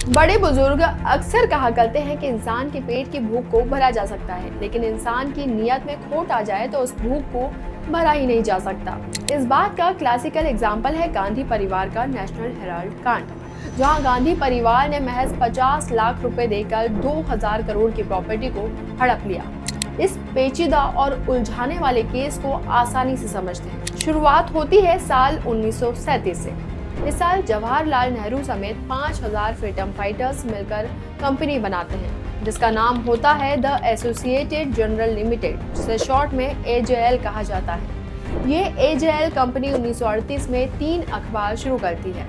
बड़े बुजुर्ग अक्सर कहा करते हैं कि इंसान के पेट की भूख को भरा जा सकता है, लेकिन इंसान की नीयत में खोट आ जाए तो उस भूख को भरा ही नहीं जा सकता। इस बात का क्लासिकल एग्जाम्पल है गांधी परिवार का नेशनल हेराल्ड कांड, जहां गांधी परिवार ने महज 50 लाख रुपए देकर 2000 करोड़ की प्रॉपर्टी को हड़प लिया। इस पेचीदा और उलझाने वाले केस को आसानी से समझते हैं। शुरुआत होती है साल 1937 से। इस साल जवाहरलाल नेहरू समेत 5000 फ्रीडम फाइटर्स मिलकर कंपनी बनाते हैं, जिसका नाम होता है द एसोसिएटेड जनरल लिमिटेड, जिसे शॉर्ट में AJL कहा जाता है। ये AJL कंपनी 1938 में 3 अखबार शुरू करती है।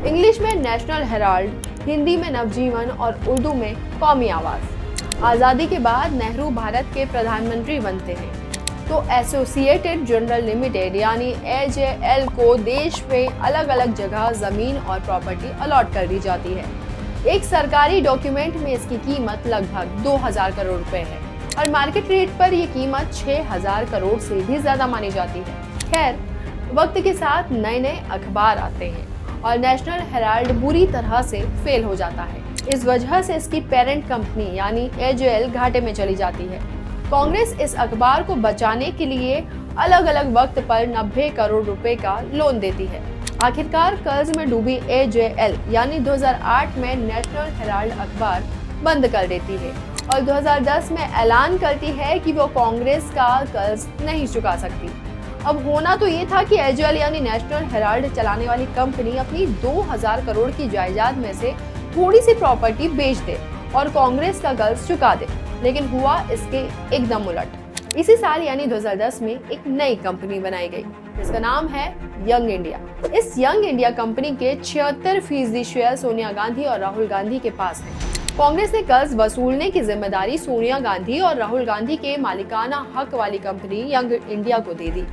इंग्लिश में नेशनल हेराल्ड, हिंदी में नवजीवन और उर्दू में कौमी आवाज। आज़ादी के बाद नेहरू भारत के प्रधानमंत्री बनते हैं तो एसोसिएटेड जनरल लिमिटेड यानी AJL को देश में अलग अलग जगह जमीन और प्रॉपर्टी अलॉट कर दी जाती है। एक सरकारी डॉक्यूमेंट में इसकी कीमत लगभग 2000 करोड़ रुपए है और मार्केट रेट पर यह कीमत 6000 करोड़ से भी ज्यादा मानी जाती है। खैर, वक्त के साथ नए नए अखबार आते हैं और नेशनल हेराल्ड बुरी तरह से फेल हो जाता है। इस वजह से इसकी पेरेंट कंपनी यानी AJL घाटे में चली जाती है। कांग्रेस इस अखबार को बचाने के लिए अलग अलग वक्त पर 90 करोड़ रुपए का लोन देती है। आखिरकार कर्ज में डूबी AJL यानी 2008 में नेशनल हेराल्ड अखबार बंद कर देती है और 2010 में ऐलान करती है कि वो कांग्रेस का कर्ज नहीं चुका सकती। अब होना तो ये था कि AJL यानी नेशनल हेराल्ड चलाने वाली कंपनी अपनी 2000 करोड़ की जायदाद में से थोड़ी सी प्रॉपर्टी बेच दे और कांग्रेस का कर्ज चुका दे, लेकिन हुआ इसके एकदम उलट। इसी साल यानी 2010 में एक नई कंपनी बनाई गई, जिसका नाम है यंग इंडिया। इस यंग इंडिया कंपनी के 76% शेयर सोनिया गांधी और राहुल गांधी के पास है। कांग्रेस ने कर्ज वसूलने की जिम्मेदारी सोनिया गांधी और राहुल गांधी के मालिकाना हक वाली कंपनी यंग इंडिया को दे दी।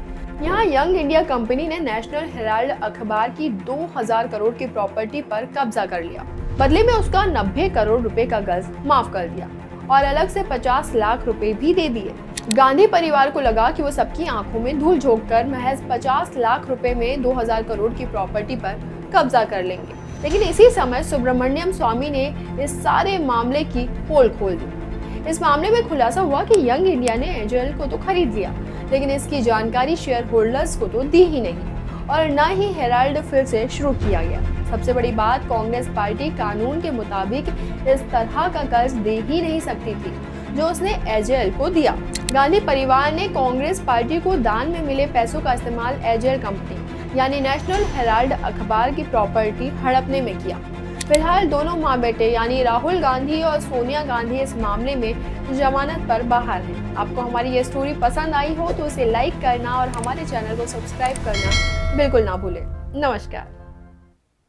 यहाँ यंग इंडिया कंपनी ने नेशनल हेराल्ड अखबार की 2000 करोड़ की प्रॉपर्टी पर कब्जा कर लिया। बदले में उसका 90 करोड़ रुपए का कर्ज माफ कर दिया और अलग से 50 लाख रुपए भी दे दिए। गांधी परिवार को लगा कि वो सबकी आंखों में धूल झोंककर महज 50 लाख रुपए में 2000 करोड़ की प्रॉपर्टी पर कब्जा कर लेंगे, लेकिन इसी समय सुब्रमण्यम स्वामी ने इस सारे मामले की पोल खोल दी। इस मामले में खुलासा हुआ कि यंग इंडिया ने AJL को तो खरीद लिया, लेकिन इसकी जानकारी शेयर होल्डर्स को तो दी ही नहीं और न ही हेराल्ड फिर से शुरू किया गया। सबसे बड़ी बात, कांग्रेस पार्टी कानून के मुताबिक इस तरह का कर्ज दे ही नहीं सकती थी जो उसने AJL को दिया। गांधी परिवार ने कांग्रेस पार्टी को दान में मिले पैसों का इस्तेमाल AJL कंपनी यानी नेशनल हेराल्ड अखबार की प्रॉपर्टी हड़पने में किया। फिलहाल दोनों माँ बेटे यानी राहुल गांधी और सोनिया गांधी इस मामले में जमानत पर बाहर हैं। आपको हमारी ये स्टोरी पसंद आई हो तो इसे लाइक करना और हमारे चैनल को सब्सक्राइब करना बिल्कुल ना भूलें। नमस्कार।